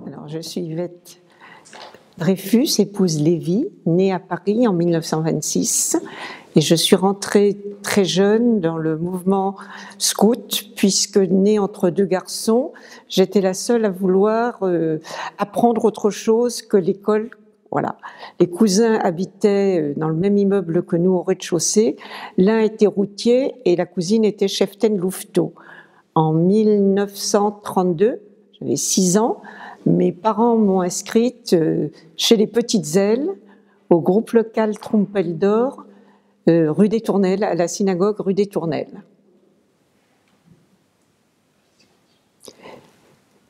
Alors, je suis Yvette Dreyfus, épouse Lévy, née à Paris en 1926. Et je suis rentrée très jeune dans le mouvement scout, puisque née entre deux garçons, j'étais la seule à vouloir apprendre autre chose que l'école. Voilà. Les cousins habitaient dans le même immeuble que nous au rez-de-chaussée. L'un était routier et la cousine était cheftaine louveteau. En 1932, j'avais 6 ans, mes parents m'ont inscrite chez les Petites Ailes, au groupe local Trompeldor, rue des Tournelles, à la synagogue rue des Tournelles.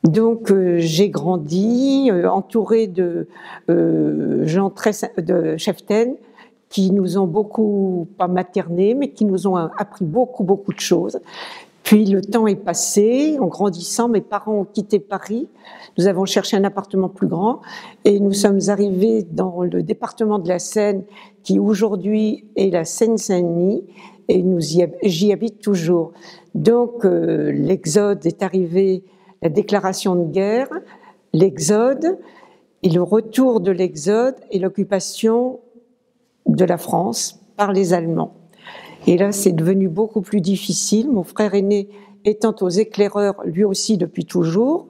Donc j'ai grandi entourée de gens de cheftaines qui nous ont beaucoup, pas maternés, mais qui nous ont appris beaucoup de choses. Puis le temps est passé, en grandissant, mes parents ont quitté Paris, nous avons cherché un appartement plus grand et nous sommes arrivés dans le département de la Seine qui aujourd'hui est la Seine-Saint-Denis et j'y habite toujours. Donc l'exode est arrivé, la déclaration de guerre, l'exode et le retour de l'exode et l'occupation de la France par les Allemands. Et là, c'est devenu beaucoup plus difficile. Mon frère aîné étant aux éclaireurs, lui aussi depuis toujours,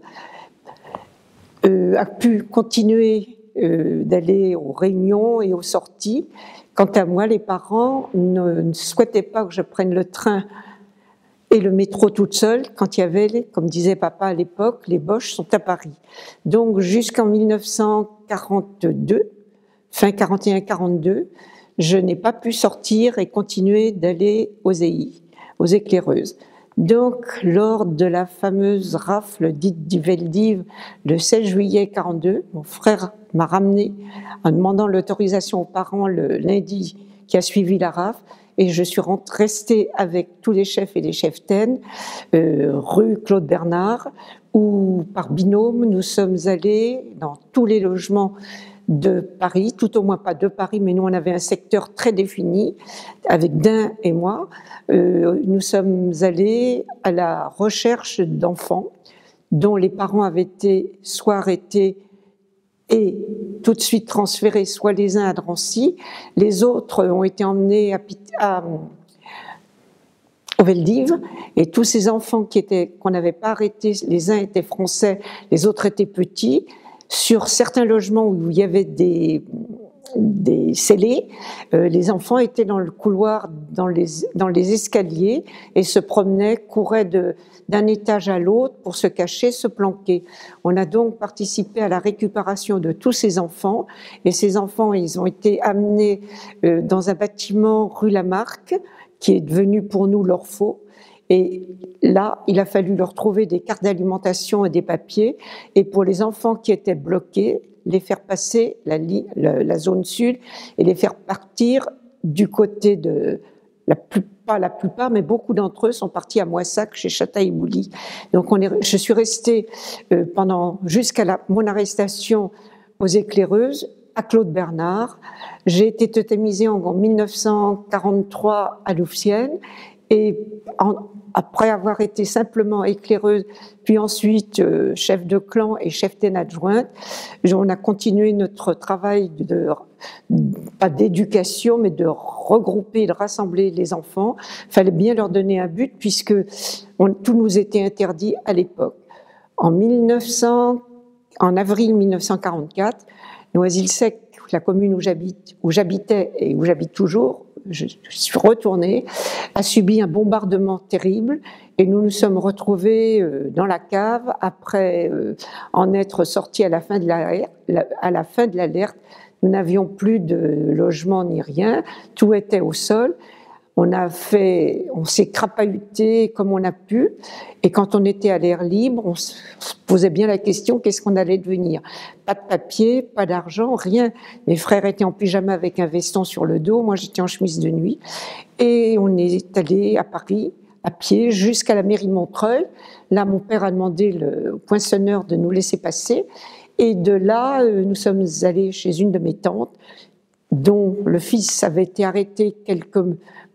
a pu continuer d'aller aux réunions et aux sorties. Quant à moi, les parents ne souhaitaient pas que je prenne le train et le métro toute seule quand il y avait, comme disait papa à l'époque, les Boches sont à Paris. Donc jusqu'en 1942, fin 41-42, je n'ai pas pu sortir et continuer d'aller aux EI, aux éclaireuses. Donc, lors de la fameuse rafle dite du Veldiv, le 16 juillet 42, mon frère m'a ramené en demandant l'autorisation aux parents le lundi qui a suivi la rafle, et je suis restée avec tous les chefs et les cheftaines, rue Claude Bernard, où par binôme nous sommes allés dans tous les logements de Paris, tout au moins pas de Paris, mais nous on avait un secteur très défini avec Dain et moi. Nous sommes allés à la recherche d'enfants dont les parents avaient été soit arrêtés et tout de suite transférés, soit les uns à Drancy, les autres ont été emmenés au Veldiv, et tous ces enfants qu'on n'avait pas arrêtés, les uns étaient français, les autres étaient petits. Sur certains logements où il y avait des scellés, les enfants étaient dans le couloir, dans les escaliers et se promenaient, couraient d'un étage à l'autre pour se cacher, se planquer. On a donc participé à la récupération de tous ces enfants et ces enfants, ils ont été amenés dans un bâtiment rue Lamarck qui est devenu pour nous l'Orpheau. Et là, il a fallu leur trouver des cartes d'alimentation et des papiers. Et pour les enfants qui étaient bloqués, les faire passer la zone sud et les faire partir du côté de pas la plupart, mais beaucoup d'entre eux sont partis à Moissac, chez Chataille-Mouly. Donc je suis restée jusqu'à mon arrestation aux éclaireuses, à Claude Bernard. J'ai été totémisée en 1943 à Louvciennes. Et après avoir été simplement éclaireuse, puis ensuite chef de clan et cheftaine adjointe, on a continué notre travail pas d'éducation, mais de regrouper, de rassembler les enfants. Il fallait bien leur donner un but, puisque tout nous était interdit à l'époque. En avril 1944, Noisy-le-Sec, la commune où j'habitais et où j'habite toujours, je suis retournée, a subi un bombardement terrible et nous nous sommes retrouvés dans la cave après en être sortis à la fin de l'alerte. Nous n'avions plus de logement ni rien, tout était au sol. On s'est crapahuté comme on a pu, et quand on était à l'air libre, on se posait bien la question, qu'est-ce qu'on allait devenir? Pas de papier, pas d'argent, rien. Mes frères étaient en pyjama avec un veston sur le dos, moi j'étais en chemise de nuit, et on est allé à Paris, à pied, jusqu'à la mairie de Montreuil. Là, mon père a demandé au poinçonneur de nous laisser passer, et de là, nous sommes allés chez une de mes tantes, dont le fils avait été arrêté quelques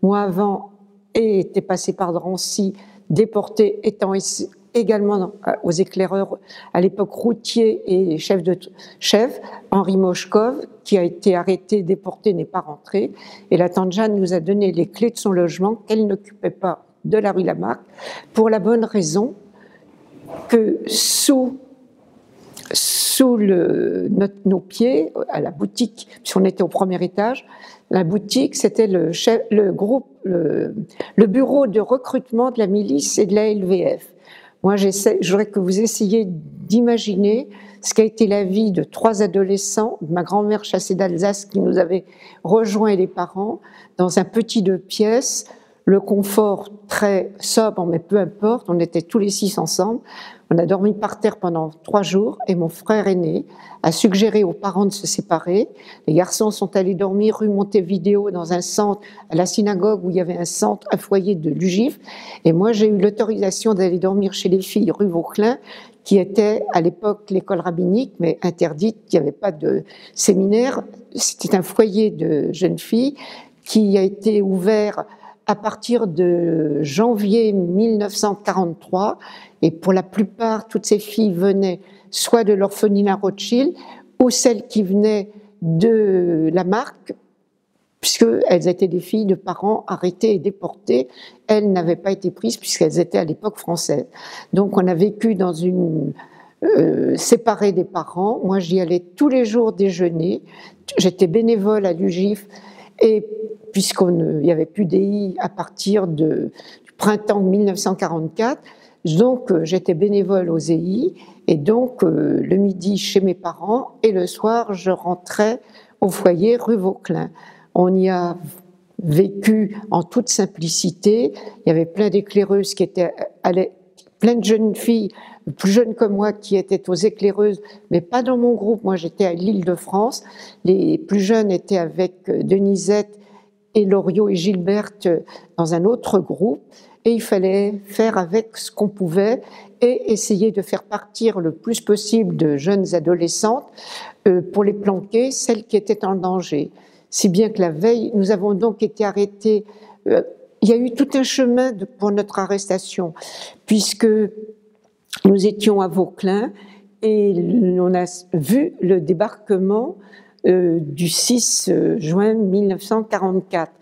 mois avant et était passé par Drancy, déporté, étant également aux éclaireurs, à l'époque routier et chef, Henri Moshkov, qui a été arrêté, déporté, n'est pas rentré. Et la tante Jeanne nous a donné les clés de son logement qu'elle n'occupait pas de la rue Lamarck, pour la bonne raison que sous nos pieds, à la boutique, puisqu'on était au premier étage, la boutique, c'était le bureau de recrutement de la milice et de la LVF. Moi, je voudrais que vous essayiez d'imaginer ce qu'a été la vie de 3 adolescents, ma grand-mère chassée d'Alsace qui nous avait rejoints et les parents, dans un petit 2 pièces, le confort très sobre, mais peu importe, on était tous les 6 ensemble. On a dormi par terre pendant 3 jours et mon frère aîné a suggéré aux parents de se séparer. Les garçons sont allés dormir rue Montevideo dans un centre, à la synagogue où il y avait un foyer de l'UGIF. Et moi, j'ai eu l'autorisation d'aller dormir chez les filles rue Vauclin, qui était à l'époque l'école rabbinique, mais interdite, il n'y avait pas de séminaire. C'était un foyer de jeunes filles qui a été ouvert à partir de janvier 1943, et pour la plupart, toutes ces filles venaient soit de l'orphelinat Rothschild, ou celles qui venaient de Lamarck, puisqu'elles étaient des filles de parents arrêtés et déportés. Elles n'avaient pas été prises puisqu'elles étaient à l'époque françaises. Donc on a vécu dans une... séparées des parents. Moi, j'y allais tous les jours déjeuner. J'étais bénévole à l'UGIF, et puisqu'il n'y avait plus d'EI à partir du printemps 1944, donc j'étais bénévole aux EI, et donc le midi chez mes parents, et le soir je rentrais au foyer rue Vauclin. On y a vécu en toute simplicité. Il y avait plein d'éclaireuses qui étaient plein de jeunes filles, plus jeunes que moi, qui étaient aux éclaireuses, mais pas dans mon groupe. Moi, j'étais à l'Île-de-France. Les plus jeunes étaient avec Denisette et Loriot et Gilberte dans un autre groupe. Et il fallait faire avec ce qu'on pouvait et essayer de faire partir le plus possible de jeunes adolescentes pour les planquer, celles qui étaient en danger. Si bien que la veille, nous avons donc été arrêtés. Il y a eu tout un chemin pour notre arrestation, puisque nous étions à Vauclin et on a vu le débarquement du 6 juin 1944.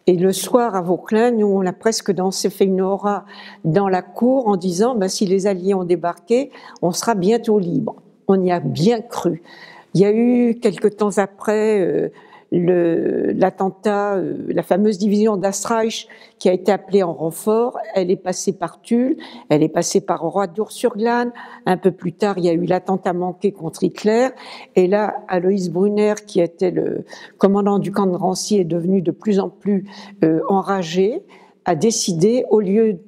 Et le soir à Vauclin, nous, on a presque dansé, fait une aura dans la cour en disant si les Alliés ont débarqué, on sera bientôt libre. On y a bien cru. Il y a eu, quelque temps après, l'attentat, la fameuse division d'Astreich qui a été appelée en renfort. Elle est passée par Tulle, elle est passée par Oradour-sur-Glane. Un peu plus tard, il y a eu l'attentat manqué contre Hitler. Et là, Aloïs Brunner, qui était le commandant du camp de Drancy, est devenu de plus en plus enragé, a décidé, au lieu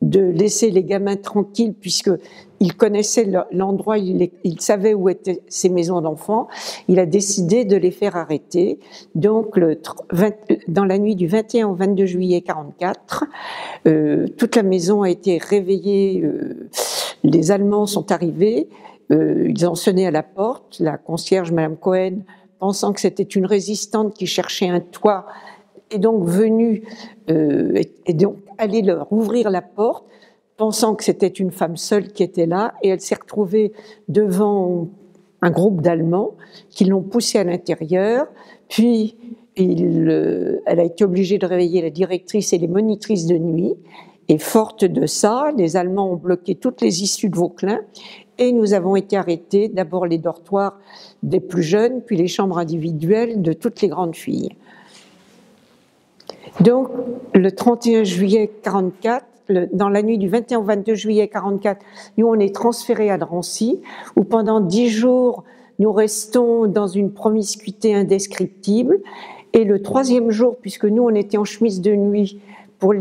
de laisser les gamins tranquilles, puisqu'il connaissait l'endroit, il savait où étaient ces maisons d'enfants, il a décidé de les faire arrêter. Donc, dans la nuit du 21 au 22 juillet 1944, toute la maison a été réveillée, les Allemands sont arrivés, ils ont sonné à la porte, la concierge, Madame Cohen, pensant que c'était une résistante qui cherchait un toit, est donc venue et donc aller leur ouvrir la porte, pensant que c'était une femme seule qui était là, et elle s'est retrouvée devant un groupe d'Allemands qui l'ont poussée à l'intérieur, puis elle a été obligée de réveiller la directrice et les monitrices de nuit, et forte de ça, les Allemands ont bloqué toutes les issues de Vauclin, et nous avons été arrêtés, d'abord les dortoirs des plus jeunes, puis les chambres individuelles de toutes les grandes filles. Donc, le 31 juillet 1944, dans la nuit du 21 au 22 juillet 1944, nous, on est transférés à Drancy, où pendant 10 jours, nous restons dans une promiscuité indescriptible. Et le 3e jour, puisque nous, on était en chemise de nuit pour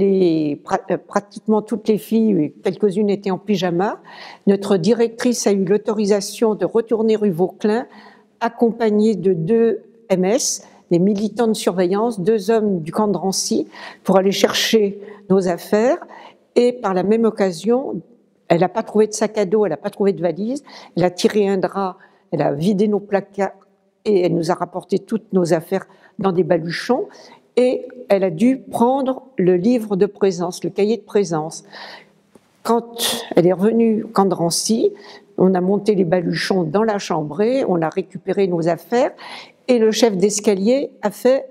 pratiquement toutes les filles, quelques-unes étaient en pyjama, notre directrice a eu l'autorisation de retourner rue Vauclin, accompagnée de 2 MS, des militants de surveillance, 2 hommes du camp de Drancy, pour aller chercher nos affaires. Et par la même occasion, elle n'a pas trouvé de sac à dos, elle n'a pas trouvé de valise, elle a tiré un drap, elle a vidé nos placards et elle nous a rapporté toutes nos affaires dans des baluchons. Et elle a dû prendre le livre de présence, le cahier de présence. Quand elle est revenue, camp de Drancy, on a monté les baluchons dans la chambrée, on a récupéré nos affaires, et le chef d'escalier a fait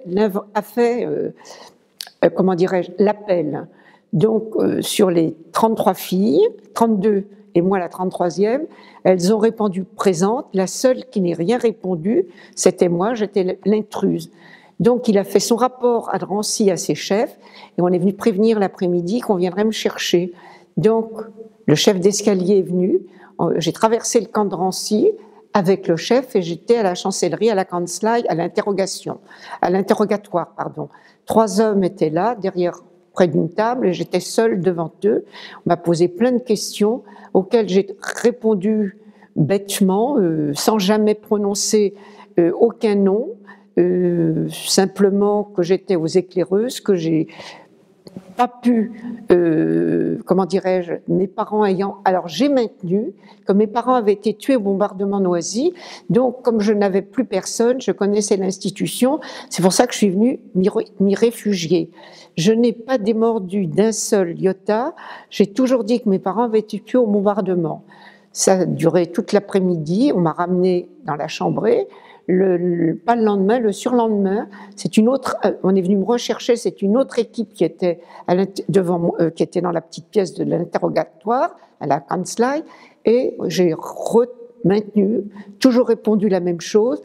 comment dirais-je, l'appel. Donc, sur les 33 filles, 32 et moi la 33e, elles ont répondu présentes. La seule qui n'ait rien répondu, c'était moi, j'étais l'intruse. Donc, il a fait son rapport à Drancy à ses chefs, et on est venu prévenir l'après-midi qu'on viendrait me chercher. Donc, le chef d'escalier est venu, j'ai traversé le camp de Drancy avec le chef et j'étais à la chancellerie, à la Kanzlei, à l'interrogatoire, pardon. 3 hommes étaient là, derrière, près d'une table, et j'étais seule devant eux. On m'a posé plein de questions auxquelles j'ai répondu bêtement, sans jamais prononcer aucun nom, simplement que j'étais aux éclaireuses, que j'ai pas pu, comment dirais-je, mes parents ayant... Alors j'ai maintenu que mes parents avaient été tués au bombardement de Noisy, donc comme je n'avais plus personne, je connaissais l'institution, c'est pour ça que je suis venue m'y réfugier. Je n'ai pas démordu d'un seul iota, j'ai toujours dit que mes parents avaient été tués au bombardement. Ça a duré toute l'après-midi, on m'a ramené dans la chambrée, pas le lendemain, le surlendemain, c'est une autre. On est venu me rechercher, c'est une autre équipe qui était qui était dans la petite pièce de l'interrogatoire à la Kanzlei, et j'ai maintenu, toujours répondu la même chose.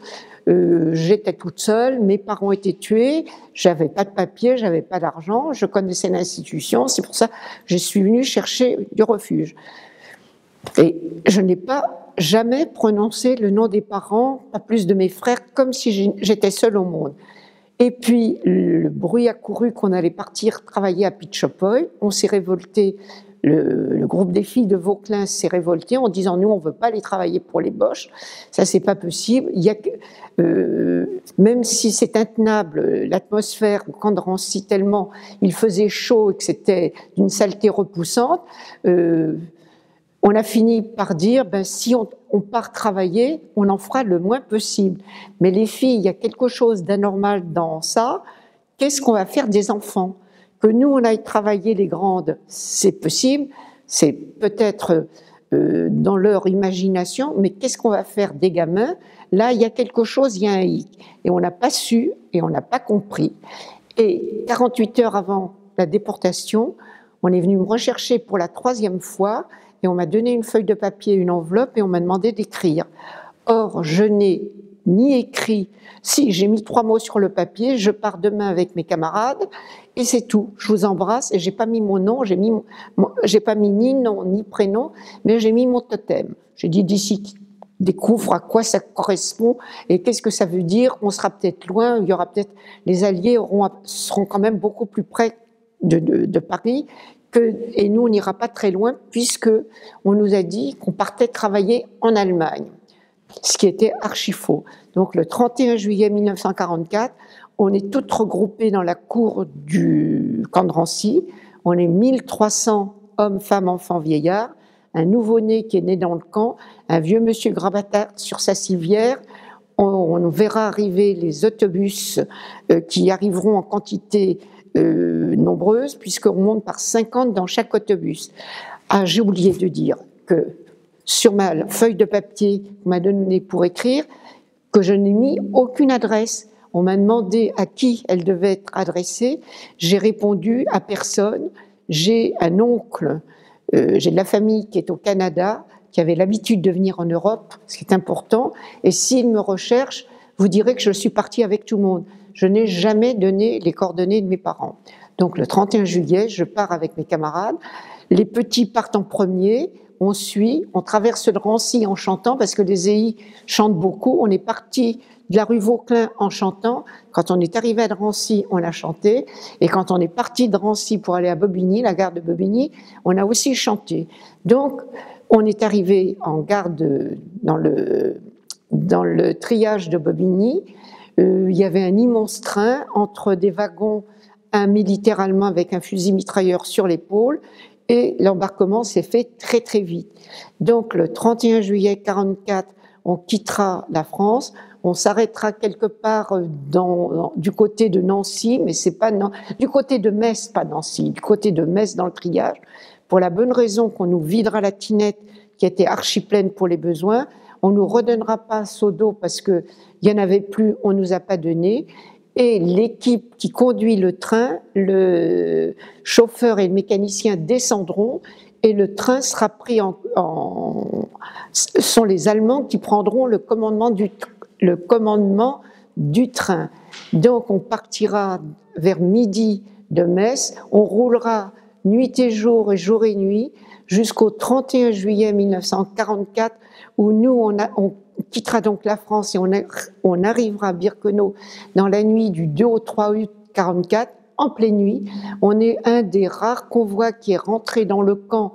J'étais toute seule, mes parents étaient tués, j'avais pas de papier, j'avais pas d'argent, je connaissais l'institution, c'est pour ça que je suis venue chercher du refuge. Et je n'ai pas jamais prononcé le nom des parents, pas plus de mes frères, comme si j'étais seule au monde. Et puis, le bruit a couru qu'on allait partir travailler à Pitchopoy. On s'est révolté, le groupe des filles de Vauclin s'est révolté en disant « Nous, on ne veut pas aller travailler pour les Boches, ça, c'est pas possible. » Même si c'est intenable, l'atmosphère au camp de Drancy, tellement il faisait chaud et que c'était d'une saleté repoussante, on a fini par dire, si on part travailler, on en fera le moins possible. Mais les filles, il y a quelque chose d'anormal dans ça. Qu'est-ce qu'on va faire des enfants? Que nous, on aille travailler les grandes, c'est possible, c'est peut-être dans leur imagination, mais qu'est-ce qu'on va faire des gamins? Là, il y a quelque chose, il y a un hic. Et on n'a pas su, et on n'a pas compris. Et 48 heures avant la déportation, on est venu me rechercher pour la 3e fois, et on m'a donné une feuille de papier, une enveloppe, et on m'a demandé d'écrire. Or, je n'ai ni écrit, si j'ai mis 3 mots sur le papier, je pars demain avec mes camarades, et c'est tout. Je vous embrasse, et j'ai pas mis mon nom, j'ai pas mis ni nom ni prénom, mais j'ai mis mon totem. J'ai dit d'ici découvre à quoi ça correspond et qu'est-ce que ça veut dire. On sera peut-être loin, il y aura peut-être les Alliés seront quand même beaucoup plus près de Paris. Et nous, on n'ira pas très loin puisque on nous a dit qu'on partait travailler en Allemagne, ce qui était archi faux. Donc le 31 juillet 1944, on est toutes regroupées dans la cour du camp de Drancy. On est 1300 hommes, femmes, enfants, vieillards, un nouveau-né qui est né dans le camp, un vieux monsieur grabataire sur sa civière. On verra arriver les autobus qui arriveront en quantité nombreuses, puisqu'on monte par 50 dans chaque autobus. Ah, j'ai oublié de dire que sur ma feuille de papier qu'on m'a donnée pour écrire, que je n'ai mis aucune adresse. On m'a demandé à qui elle devait être adressée. J'ai répondu à personne. J'ai un oncle, j'ai de la famille qui est au Canada, qui avait l'habitude de venir en Europe, ce qui est important. Et s'il me recherche, vous direz que je suis partie avec tout le monde. Je n'ai jamais donné les coordonnées de mes parents. Donc le 31 juillet, je pars avec mes camarades. Les petits partent en premier, on suit, on traverse le Drancy en chantant, parce que les EI chantent beaucoup. On est parti de la rue Vauclin en chantant. Quand on est arrivé à Drancy, on a chanté. Et quand on est parti de Drancy pour aller à Bobigny, la gare de Bobigny, on a aussi chanté. Donc, on est arrivé en gare dans le triage de Bobigny. Il y avait un immense train entre des wagons, un militaire allemand avec un fusil mitrailleur sur l'épaule, et l'embarquement s'est fait très très vite. Donc le 31 juillet 1944, on quittera la France, on s'arrêtera quelque part du côté de Nancy, mais c'est pas du côté de Metz, pas Nancy, du côté de Metz dans le triage, pour la bonne raison qu'on nous videra la tinette qui était archi pleine pour les besoins, on nous redonnera pas un seau d'eau parce qu'il y en avait plus, on nous a pas donné. Et l'équipe qui conduit le train, le chauffeur et le mécanicien descendront et le train sera pris ce sont les Allemands qui prendront le commandement du train. Donc on partira vers midi de Metz, on roulera nuit et jour et nuit jusqu'au 31 juillet 1944 où nous on quittera donc la France et on arrivera à Birkenau dans la nuit du 2 au 3 août 1944, en pleine nuit. On est un des rares convois qui est rentré dans le camp.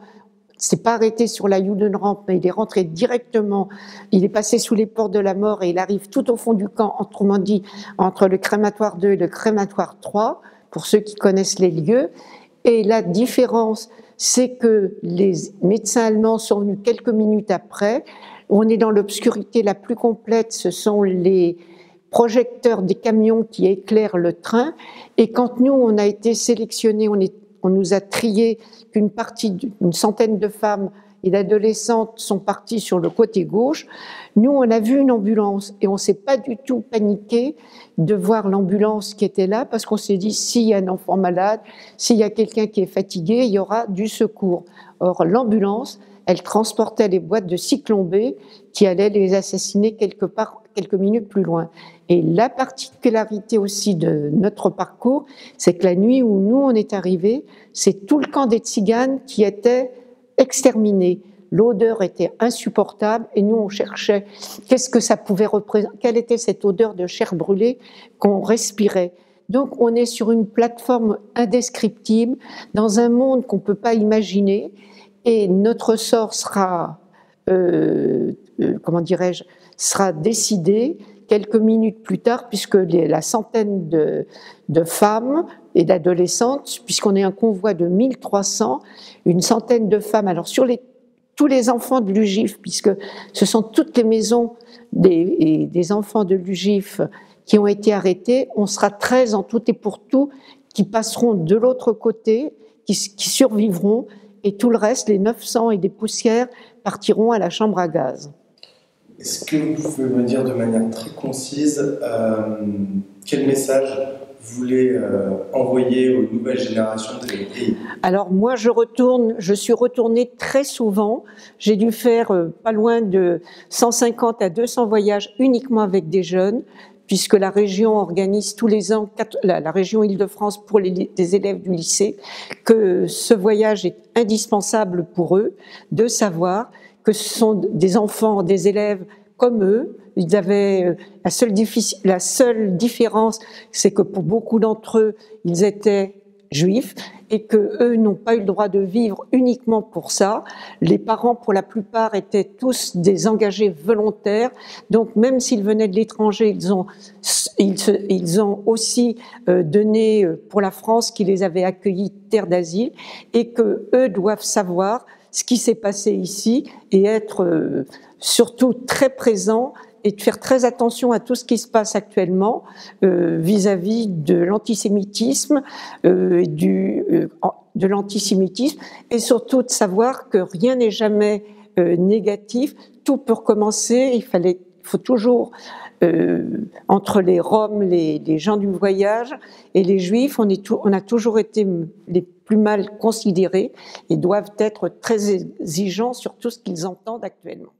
C'est pas arrêté sur la Judenrampe, mais il est rentré directement. Il est passé sous les portes de la mort et il arrive tout au fond du camp, autrement dit, entre le crématoire 2 et le crématoire 3, pour ceux qui connaissent les lieux. Et la différence, c'est que les médecins allemands sont venus quelques minutes après. On est dans l'obscurité la plus complète, ce sont les projecteurs des camions qui éclairent le train. Et quand nous, on a été sélectionnés, on nous a trié qu'une centaine de femmes et d'adolescentes sont parties sur le côté gauche. Nous, on a vu une ambulance et on s'est pas du tout paniqué de voir l'ambulance qui était là parce qu'on s'est dit, s'il y a un enfant malade, s'il y a quelqu'un qui est fatigué, il y aura du secours. Or, l'ambulance, elle transportait les boîtes de Cyclone B qui allaient les assassiner quelques minutes plus loin. Et la particularité aussi de notre parcours, c'est que la nuit où nous on est arrivés, c'est tout le camp des Tziganes qui était exterminé. L'odeur était insupportable et nous on cherchait qu'est-ce que ça pouvait représenter, quelle était cette odeur de chair brûlée qu'on respirait. Donc on est sur une plateforme indescriptible, dans un monde qu'on ne peut pas imaginer. Et notre sort sera, sera décidé quelques minutes plus tard, puisque la centaine de femmes et d'adolescentes, puisqu'on est un convoi de 1300, une centaine de femmes, alors sur tous les enfants de l'UGIF, puisque ce sont toutes les maisons des enfants de l'UGIF qui ont été arrêtés, on sera 13 en tout et pour tout, qui passeront de l'autre côté, qui survivront, et tout le reste, les 900 et des poussières, partiront à la chambre à gaz. Est-ce que vous pouvez me dire de manière très concise quel message vous voulez envoyer aux nouvelles générations de pays? Alors moi, je suis retournée très souvent. J'ai dû faire pas loin de 150 à 200 voyages uniquement avec des jeunes, puisque la région organise tous les ans, la région Île-de-France pour les élèves du lycée, que ce voyage est indispensable pour eux, de savoir que ce sont des enfants, des élèves comme eux. Ils avaient la seule différence, c'est que pour beaucoup d'entre eux, ils étaient juifs et que eux n'ont pas eu le droit de vivre uniquement pour ça. Les parents, pour la plupart, étaient tous des engagés volontaires. Donc, même s'ils venaient de l'étranger, ils ont aussi donné pour la France qui les avait accueillis terre d'asile et que eux doivent savoir ce qui s'est passé ici et être surtout très présents et de faire très attention à tout ce qui se passe actuellement vis-à-vis de l'antisémitisme, de l'antisémitisme, et surtout de savoir que rien n'est jamais négatif. Tout peut recommencer. Il faut toujours entre les Roms, les gens du voyage et les Juifs, on a toujours été les plus mal considérés et doivent être très exigeants sur tout ce qu'ils entendent actuellement.